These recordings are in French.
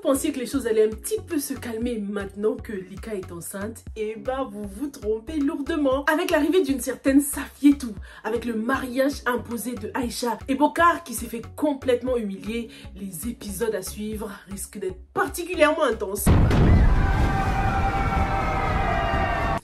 pensiez que les choses allaient un petit peu se calmer maintenant que Lika est enceinte, et bah vous vous trompez lourdement. Avec l'arrivée d'une certaine Safietou, avec le mariage imposé de Aïcha et Bokar qui s'est fait complètement humilier, les épisodes à suivre risquent d'être particulièrement intenses.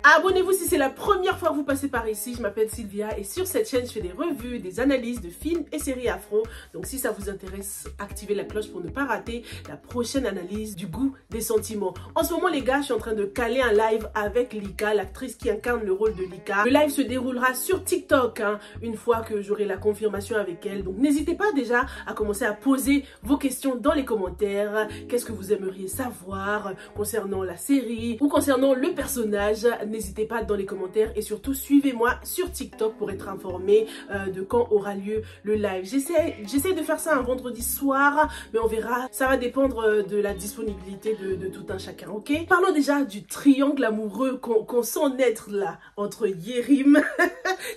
Abonnez-vous si c'est la première fois que vous passez par ici, je m'appelle Sylvia et sur cette chaîne je fais des revues, des analyses de films et séries afro. Donc si ça vous intéresse, activez la cloche pour ne pas rater la prochaine analyse du goût des sentiments. En ce moment les gars, je suis en train de caler un live avec Lika, l'actrice qui incarne le rôle de Lika. Le live se déroulera sur TikTok, une fois que j'aurai la confirmation avec elle. Donc n'hésitez pas déjà à commencer à poser vos questions dans les commentaires. Qu'est-ce que vous aimeriez savoir concernant la série ou concernant le personnage? N'hésitez pas dans les commentaires et surtout suivez-moi sur TikTok pour être informé de quand aura lieu le live. J'essaie de faire ça un vendredi soir, mais on verra. Ça va dépendre de la disponibilité de tout un chacun, ok? Parlons déjà du triangle amoureux qu'on sent naître là, entre Yerim,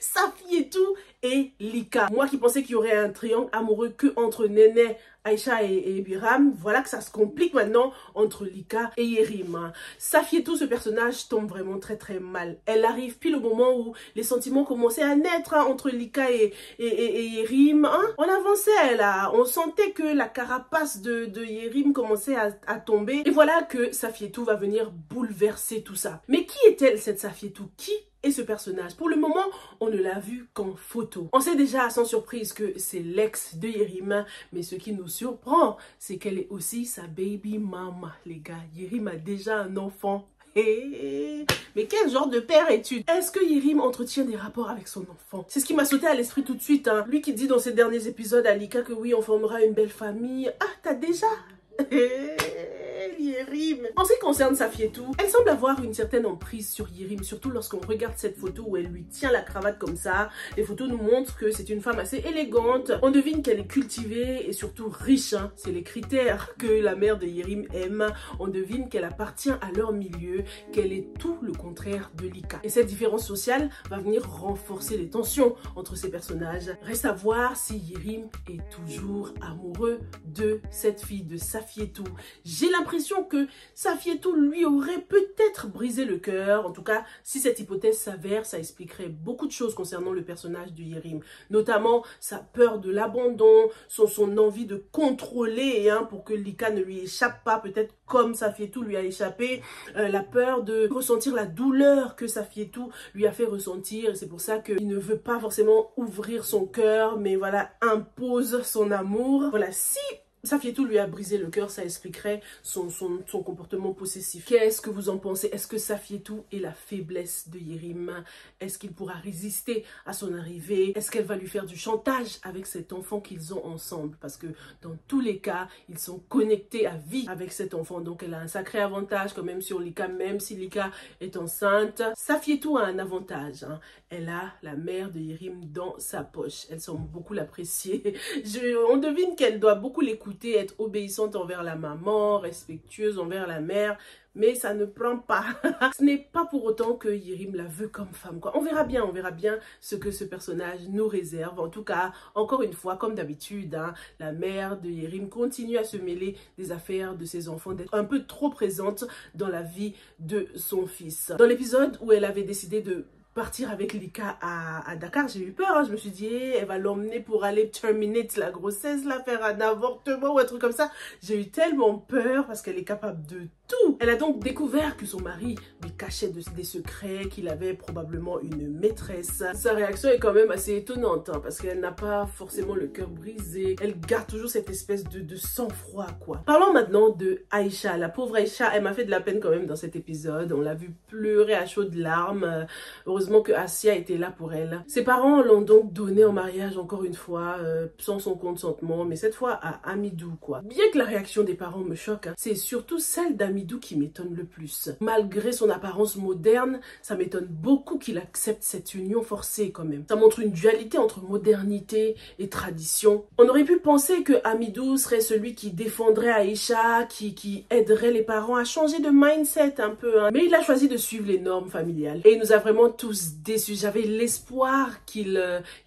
Safietou et Lika. Moi qui pensais qu'il y aurait un triangle amoureux que entre Néné, Aïcha et Biram, voilà que ça se complique maintenant entre Lika et Yerim. Safietou, ce personnage tombe vraiment très mal. Elle arrive pile au moment où les sentiments commençaient à naître entre Lika et Yerim. On avançait là, on sentait que la carapace de Yerim commençait à tomber. Et voilà que Safietou va venir bouleverser tout ça. Mais qui est-elle cette Safietou? Qui est ce personnage? Pour le moment, on ne l'a vu qu'en photo. On sait déjà sans surprise que c'est l'ex de Yerim, mais ce qui nous surprend, c'est qu'elle est aussi sa baby mama, les gars. Yerim a déjà un enfant. Mais quel genre de père es-tu? Est-ce que Yerim entretient des rapports avec son enfant? C'est ce qui m'a sauté à l'esprit tout de suite. Lui qui dit dans ses derniers épisodes à Lika que oui, on formera une belle famille. Ah, t'as déjà Yerim. En ce qui concerne Safietou, elle semble avoir une certaine emprise sur Yerim, surtout lorsqu'on regarde cette photo où elle lui tient la cravate comme ça. Les photos nous montrent que c'est une femme assez élégante. On devine qu'elle est cultivée et surtout riche. C'est les critères que la mère de Yerim aime. On devine qu'elle appartient à leur milieu, qu'elle est tout le contraire de Lika. Et cette différence sociale va venir renforcer les tensions entre ces personnages. Reste à voir si Yerim est toujours amoureux de cette fille, de Safietou. J'ai l'impression que Safietou lui aurait peut-être brisé le cœur. En tout cas, si cette hypothèse s'avère, ça expliquerait beaucoup de choses concernant le personnage de Yerim. Notamment sa peur de l'abandon, son envie de contrôler pour que Lika ne lui échappe pas, peut-être comme Safietou lui a échappé. La peur de ressentir la douleur que Safietou lui a fait ressentir. Et c'est pour ça qu'il ne veut pas forcément ouvrir son cœur, mais voilà, impose son amour. Voilà, si Safietou lui a brisé le cœur, ça expliquerait son comportement possessif. Qu'est-ce que vous en pensez? Est-ce que Safietou est la faiblesse de Yerim? Est-ce qu'il pourra résister à son arrivée? Est-ce qu'elle va lui faire du chantage avec cet enfant qu'ils ont ensemble? Parce que dans tous les cas, ils sont connectés à vie avec cet enfant. Donc elle a un sacré avantage quand même sur Lika, même si Lika est enceinte. Safietou a un avantage. Elle a la mère de Yerim dans sa poche. Elle semble beaucoup l'apprécier. On devine qu'elle doit beaucoup l'écouter, être obéissante envers la maman, respectueuse envers la mère, mais ça ne prend pas. Ce n'est pas pour autant que Yerim la veut comme femme, quoi. On verra bien ce que ce personnage nous réserve. En tout cas, encore une fois, comme d'habitude, la mère de Yerim continue à se mêler des affaires de ses enfants, d'être un peu trop présente dans la vie de son fils. Dans l'épisode où elle avait décidé de partir avec Lika à Dakar, j'ai eu peur, je me suis dit, elle va l'emmener pour aller terminate la grossesse, là, faire un avortement ou un truc comme ça. J'ai eu tellement peur parce qu'elle est capable de tout. Elle a donc découvert que son mari lui cachait des secrets, qu'il avait probablement une maîtresse. Sa réaction est quand même assez étonnante, parce qu'elle n'a pas forcément le cœur brisé. Elle garde toujours cette espèce de sang-froid, quoi. Parlons maintenant de Aïcha. La pauvre Aïcha, elle m'a fait de la peine quand même dans cet épisode. On l'a vu pleurer à chaudes larmes. Heureusement que Assia était là pour elle. Ses parents l'ont donc donnée en mariage encore une fois, sans son consentement, mais cette fois à Amidou, quoi. Bien que la réaction des parents me choque, c'est surtout celle d'Amidou Hamidou qui m'étonne le plus. Malgré son apparence moderne, ça m'étonne beaucoup qu'il accepte cette union forcée quand même. Ça montre une dualité entre modernité et tradition. On aurait pu penser que Hamidou serait celui qui défendrait Aïcha, qui aiderait les parents à changer de mindset un peu. Hein. Mais il a choisi de suivre les normes familiales. Et il nous a vraiment tous déçus. J'avais l'espoir qu'il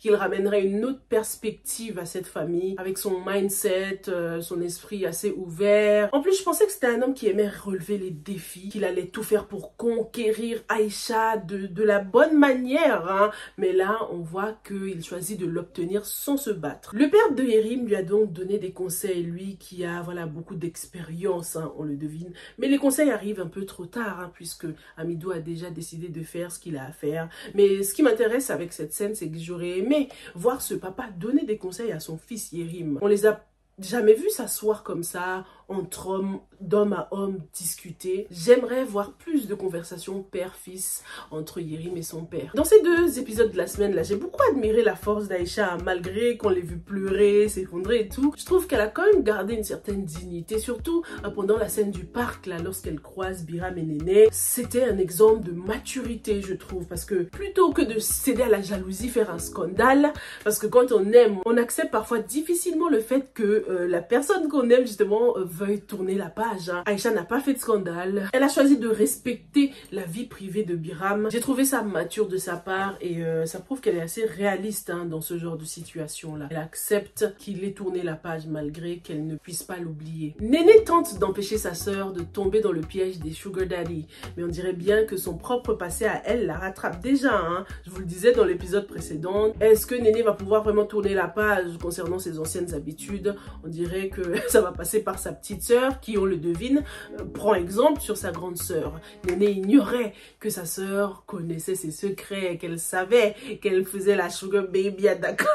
ramènerait une autre perspective à cette famille, avec son mindset, son esprit assez ouvert. En plus, je pensais que c'était un homme qui aimait relever les défis, qu'il allait tout faire pour conquérir Aïcha de la bonne manière. Hein. Mais là, on voit qu'il choisit de l'obtenir sans se battre. Le père de Yerim lui a donc donné des conseils, lui qui a beaucoup d'expérience, hein, on le devine. Mais les conseils arrivent un peu trop tard, hein, puisque Hamidou a déjà décidé de faire ce qu'il a à faire. Mais ce qui m'intéresse avec cette scène, c'est que j'aurais aimé voir ce papa donner des conseils à son fils Yerim. On les a jamais vu s'asseoir comme ça, entre hommes, d'homme à homme, discuter. J'aimerais voir plus de conversations père-fils entre Yerim et son père. Dans ces 2 épisodes de la semaine, là, j'ai beaucoup admiré la force d'Aïcha, malgré qu'on l'ait vu pleurer, s'effondrer et tout. Je trouve qu'elle a quand même gardé une certaine dignité, surtout pendant la scène du parc, là, lorsqu'elle croise Biram et Néné. C'était un exemple de maturité, je trouve, parce que plutôt que de céder à la jalousie, faire un scandale, parce que quand on aime, on accepte parfois difficilement le fait que la personne qu'on aime, justement, veuille tourner la page. Hein. Aïcha n'a pas fait de scandale. Elle a choisi de respecter la vie privée de Biram. J'ai trouvé ça mature de sa part et ça prouve qu'elle est assez réaliste, hein, dans ce genre de situation-là. Elle accepte qu'il ait tourné la page malgré qu'elle ne puisse pas l'oublier. Néné tente d'empêcher sa sœur de tomber dans le piège des sugar daddy, mais on dirait bien que son propre passé à elle la rattrape déjà. Hein. Je vous le disais dans l'épisode précédent. Est-ce que Néné va pouvoir vraiment tourner la page concernant ses anciennes habitudes? On dirait que ça va passer par sa petite sœur qui, on le devine, prend exemple sur sa grande sœur. Néné ignorait que sa sœur connaissait ses secrets, qu'elle savait qu'elle faisait la sugar baby à Dakar.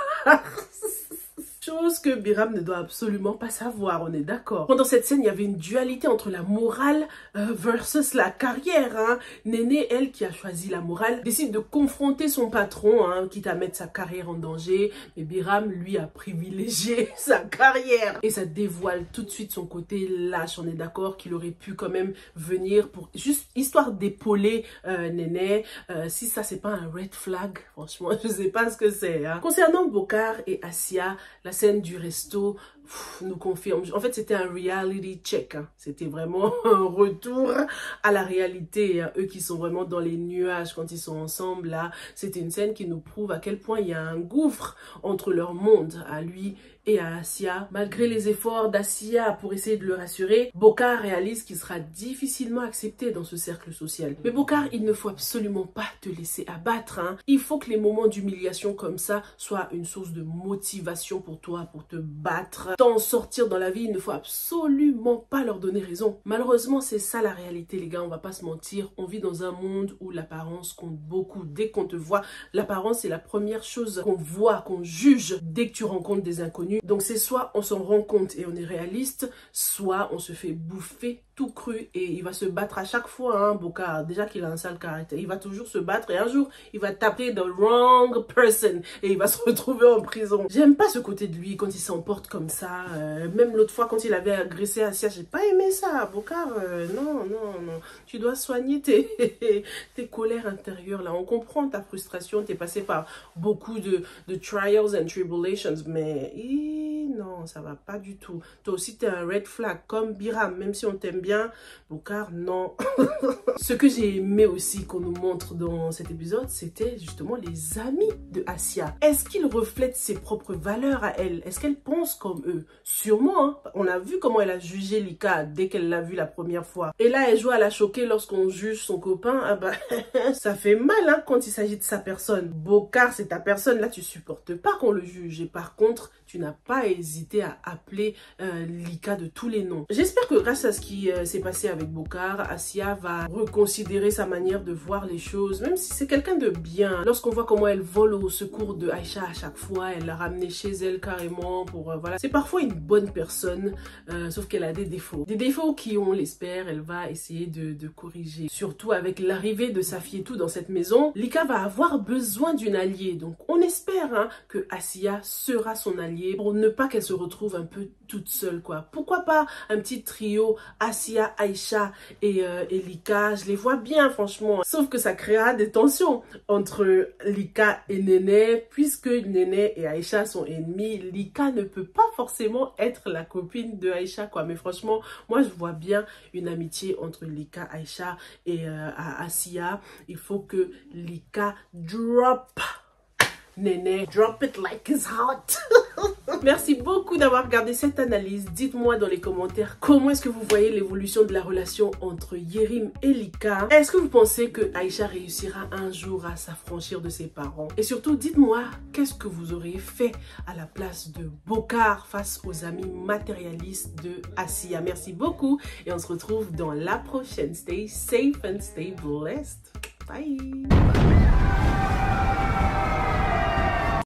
Chose que Biram ne doit absolument pas savoir, on est d'accord. Pendant cette scène, il y avait une dualité entre la morale versus la carrière. Hein. Néné, elle qui a choisi la morale, décide de confronter son patron, hein, quitte à mettre sa carrière en danger. Mais Biram, lui, a privilégié sa carrière. Et ça dévoile tout de suite son côté lâche. On est d'accord qu'il aurait pu quand même venir pour juste histoire d'épauler Néné. Si ça, c'est pas un red flag, franchement, je sais pas ce que c'est. Hein. Concernant Bokar et Assia, la scène du resto nous confirme. En fait, c'était un reality check. Hein. C'était vraiment un retour à la réalité. Hein. Eux qui sont vraiment dans les nuages quand ils sont ensemble, là, c'était une scène qui nous prouve à quel point il y a un gouffre entre leur monde, à lui et à Assia. Malgré les efforts d'Assia pour essayer de le rassurer, Bokar réalise qu'il sera difficilement accepté dans ce cercle social. Mais Bokar, il ne faut absolument pas te laisser abattre. Hein. Il faut que les moments d'humiliation comme ça soient une source de motivation pour toi, pour te battre. T'en sortir dans la vie, il ne faut absolument pas leur donner raison. Malheureusement, c'est ça la réalité, les gars, on va pas se mentir. On vit dans un monde où l'apparence compte beaucoup. Dès qu'on te voit, l'apparence est la première chose qu'on voit, qu'on juge dès que tu rencontres des inconnus. Donc c'est soit on s'en rend compte et on est réaliste, soit on se fait bouffer tout cru et il va se battre à chaque fois, hein, Bokar. Déjà qu'il a un sale caractère, il va toujours se battre et un jour il va taper the wrong person et il va se retrouver en prison. J'aime pas ce côté de lui quand il s'emporte comme ça. Même l'autre fois quand il avait agressé Assia, j'ai pas aimé ça, Bokar. Non, tu dois soigner tes colères intérieures là. On comprend ta frustration, t'es passé par beaucoup de trials and tribulations, mais non, ça va pas du tout. Toi aussi t'es un red flag comme Biram, même si on t'aime bien, Bokar, non. Ce que j'ai aimé aussi qu'on nous montre dans cet épisode, c'était justement les amis de Assia. Est-ce qu'ils reflètent ses propres valeurs à elle? Est-ce qu'elle pense comme eux? Sûrement, hein. On a vu comment elle a jugé Lika dès qu'elle l'a vu la première fois. Et là, elle joue à la choquer lorsqu'on juge son copain. Ah bah, ça fait mal, hein, quand il s'agit de sa personne. Bokar, c'est ta personne. Là, tu supportes pas qu'on le juge. Et par contre, tu n'as pas hésité à appeler Lika de tous les noms. J'espère que grâce à ce qui s'est passé avec Bokar, Assia va reconsidérer sa manière de voir les choses, même si c'est quelqu'un de bien. Lorsqu'on voit comment elle vole au secours de Aïcha à chaque fois, elle l'a ramenée chez elle carrément pour voilà. C'est parfois une bonne personne, sauf qu'elle a des défauts. Des défauts qui, on l'espère, elle va essayer de corriger. Surtout avec l'arrivée de Safietou dans cette maison, Lika va avoir besoin d'une alliée. Donc on espère, hein, que Assia sera son alliée mariée pour ne pas qu'elle se retrouve un peu toute seule, quoi. Pourquoi pas un petit trio, Assia, Aïcha et Lika? Je les vois bien, franchement. Sauf que ça créera des tensions entre Lika et Néné, puisque Néné et Aïcha sont ennemis. Lika ne peut pas forcément être la copine de Aïcha, quoi. Mais franchement, moi, je vois bien une amitié entre Lika, Aïcha et Assia. Il faut que Lika drop Néné, drop it like it's hot. Merci beaucoup d'avoir regardé cette analyse. Dites-moi dans les commentaires comment est-ce que vous voyez l'évolution de la relation entre Yerim et Lika. Est-ce que vous pensez que Aïcha réussira un jour à s'affranchir de ses parents? Et surtout, dites-moi qu'est-ce que vous auriez fait à la place de Bokar face aux amis matérialistes de Assia. Merci beaucoup et on se retrouve dans la prochaine. Stay safe and stay blessed. Bye.